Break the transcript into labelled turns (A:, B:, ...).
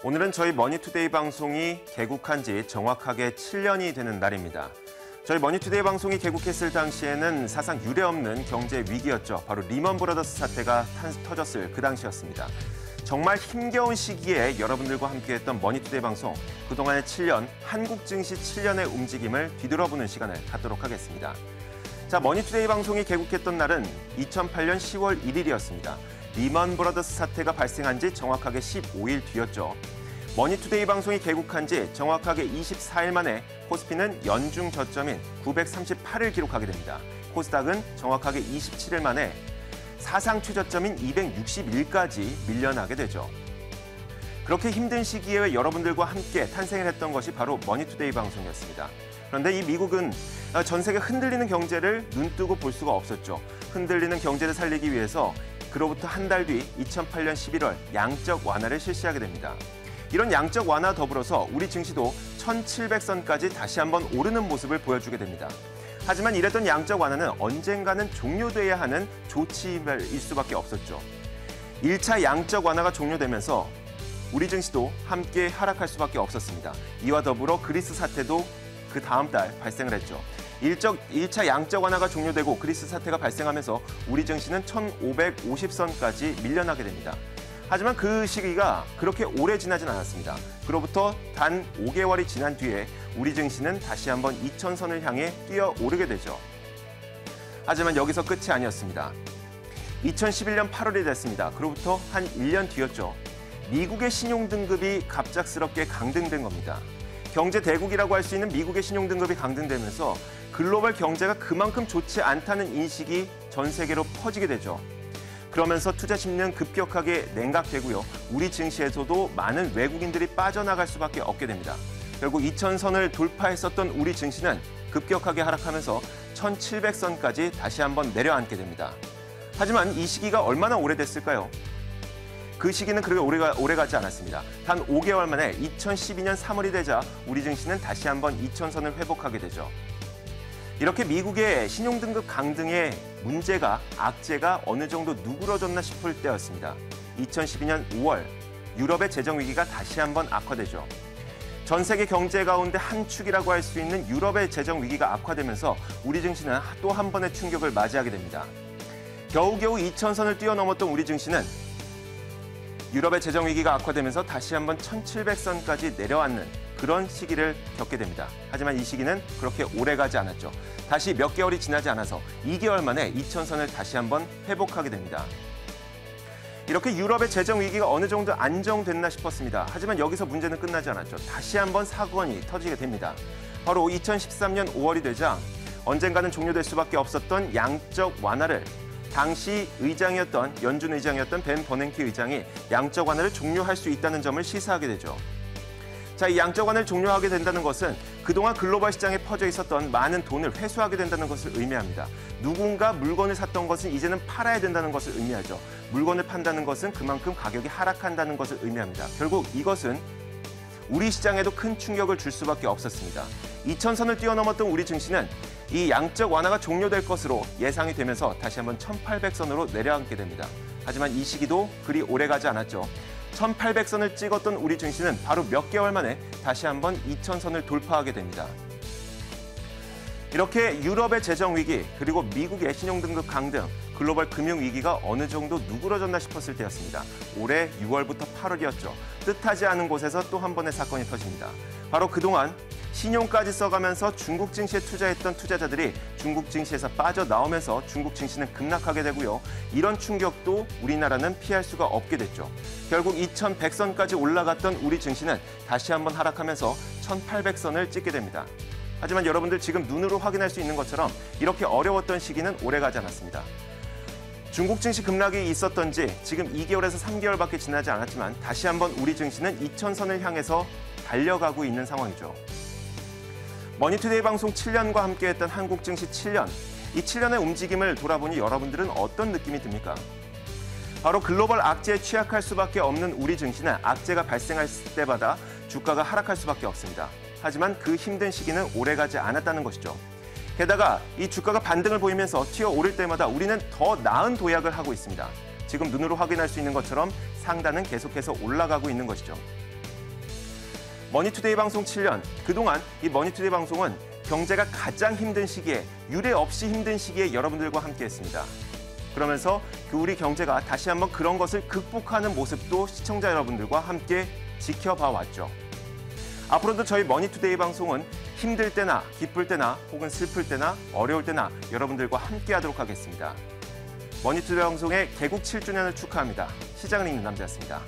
A: 오늘은 저희 머니투데이 방송이 개국한 지 정확하게 7년이 되는 날입니다. 저희 머니투데이 방송이 개국했을 당시에는 사상 유례없는 경제 위기였죠. 바로 리먼 브라더스 사태가 터졌을 그 당시였습니다. 정말 힘겨운 시기에 여러분들과 함께했던 머니투데이 방송, 그동안의 7년, 한국 증시 7년의 움직임을 뒤돌아보는 시간을 갖도록 하겠습니다. 자, 머니투데이 방송이 개국했던 날은 2008년 10월 1일이었습니다. 리먼 브라더스 사태가 발생한 지 정확하게 15일 뒤였죠. 머니투데이 방송이 개국한 지 정확하게 24일 만에 코스피는 연중 저점인 938을 기록하게 됩니다. 코스닥은 정확하게 27일 만에 사상 최저점인 261까지 밀려나게 되죠. 그렇게 힘든 시기에 여러분들과 함께 탄생을 했던 것이 바로 머니투데이 방송이었습니다. 그런데 이 미국은 전 세계 흔들리는 경제를 눈뜨고 볼 수가 없었죠. 흔들리는 경제를 살리기 위해서 그로부터 한 달 뒤 2008년 11월 양적 완화를 실시하게 됩니다. 이런 양적 완화 더불어서 우리 증시도 1700선까지 다시 한번 오르는 모습을 보여주게 됩니다. 하지만 이랬던 양적 완화는 언젠가는 종료돼야 하는 조치일 수밖에 없었죠. 1차 양적 완화가 종료되면서 우리 증시도 함께 하락할 수밖에 없었습니다. 이와 더불어 그리스 사태도 그 다음 달 발생을 했죠. 1차 양적 완화가 종료되고 그리스 사태가 발생하면서 우리 증시는 1550선까지 밀려나게 됩니다. 하지만 그 시기가 그렇게 오래 지나진 않았습니다. 그로부터 단 5개월이 지난 뒤에 우리 증시는 다시 한번 2000선을 향해 뛰어오르게 되죠. 하지만 여기서 끝이 아니었습니다. 2011년 8월이 됐습니다. 그로부터 한 1년 뒤였죠. 미국의 신용등급이 갑작스럽게 강등된 겁니다. 경제 대국이라고 할 수 있는 미국의 신용등급이 강등되면서 글로벌 경제가 그만큼 좋지 않다는 인식이 전 세계로 퍼지게 되죠. 그러면서 투자 심리는 급격하게 냉각되고요. 우리 증시에서도 많은 외국인들이 빠져나갈 수밖에 없게 됩니다. 결국 2000선을 돌파했었던 우리 증시는 급격하게 하락하면서 1700선까지 다시 한번 내려앉게 됩니다. 하지만 이 시기가 얼마나 오래됐을까요? 그 시기는 그렇게 오래가지 않았습니다. 단 5개월 만에 2012년 3월이 되자 우리 증시는 다시 한번 2000선을 회복하게 되죠. 이렇게 미국의 신용등급 강등의 문제가, 악재가 어느 정도 누그러졌나 싶을 때였습니다. 2012년 5월, 유럽의 재정위기가 다시 한번 악화되죠. 전 세계 경제 가운데 한 축이라고 할 수 있는 유럽의 재정위기가 악화되면서 우리 증시는 또 한 번의 충격을 맞이하게 됩니다. 겨우겨우 2000선을 뛰어넘었던 우리 증시는 유럽의 재정위기가 악화되면서 다시 한번 1700선까지 내려앉는 그런 시기를 겪게 됩니다. 하지만 이 시기는 그렇게 오래가지 않았죠. 다시 몇 개월이 지나지 않아서 2개월 만에 2000선을 다시 한번 회복하게 됩니다. 이렇게 유럽의 재정 위기가 어느 정도 안정됐나 싶었습니다. 하지만 여기서 문제는 끝나지 않았죠. 다시 한번 사건이 터지게 됩니다. 바로 2013년 5월이 되자 언젠가는 종료될 수밖에 없었던 양적 완화를 당시 의장이었던 연준 의장이었던 벤 버냉키 의장이 양적 완화를 종료할 수 있다는 점을 시사하게 되죠. 자, 이 양적 완화를 종료하게 된다는 것은 그동안 글로벌 시장에 퍼져 있었던 많은 돈을 회수하게 된다는 것을 의미합니다. 누군가 물건을 샀던 것은 이제는 팔아야 된다는 것을 의미하죠. 물건을 판다는 것은 그만큼 가격이 하락한다는 것을 의미합니다. 결국 이것은 우리 시장에도 큰 충격을 줄 수밖에 없었습니다. 2000선을 뛰어넘었던 우리 증시는 이 양적 완화가 종료될 것으로 예상이 되면서 다시 한번 1800선으로 내려앉게 됩니다. 하지만 이 시기도 그리 오래가지 않았죠. 1800선을 찍었던 우리 증시는 바로 몇 개월 만에 다시 한번 2000선을 돌파하게 됩니다. 이렇게 유럽의 재정 위기 그리고 미국의 신용등급 강등, 글로벌 금융위기가 어느 정도 누그러졌나 싶었을 때였습니다. 올해 6월부터 8월이었죠. 뜻하지 않은 곳에서 또 한 번의 사건이 터집니다. 바로 그동안 신용까지 써가면서 중국 증시에 투자했던 투자자들이 중국 증시에서 빠져나오면서 중국 증시는 급락하게 되고요. 이런 충격도 우리나라는 피할 수가 없게 됐죠. 결국 2100선까지 올라갔던 우리 증시는 다시 한번 하락하면서 1800선을 찍게 됩니다. 하지만 여러분들 지금 눈으로 확인할 수 있는 것처럼 이렇게 어려웠던 시기는 오래가지 않았습니다. 중국 증시 급락이 있었던지 지금 2개월에서 3개월밖에 지나지 않았지만 다시 한번 우리 증시는 2000선을 향해서 달려가고 있는 상황이죠. 머니투데이 방송 7년과 함께했던 한국 증시 7년, 이 7년의 움직임을 돌아보니 여러분들은 어떤 느낌이 듭니까? 바로 글로벌 악재에 취약할 수밖에 없는 우리 증시는 악재가 발생할 때마다 주가가 하락할 수밖에 없습니다. 하지만 그 힘든 시기는 오래가지 않았다는 것이죠. 게다가 이 주가가 반등을 보이면서 튀어오를 때마다 우리는 더 나은 도약을 하고 있습니다. 지금 눈으로 확인할 수 있는 것처럼 상단은 계속해서 올라가고 있는 것이죠. 머니투데이 방송 7년, 그동안 이 머니투데이 방송은 경제가 가장 힘든 시기에, 유례 없이 힘든 시기에 여러분들과 함께했습니다. 그러면서 우리 경제가 다시 한번 그런 것을 극복하는 모습도 시청자 여러분들과 함께 지켜봐 왔죠. 앞으로도 저희 머니투데이 방송은 힘들 때나 기쁠 때나 혹은 슬플 때나 어려울 때나 여러분들과 함께하도록 하겠습니다. 머니투데이 방송의 개국 7주년을 축하합니다. 시장을 읽는 남자였습니다.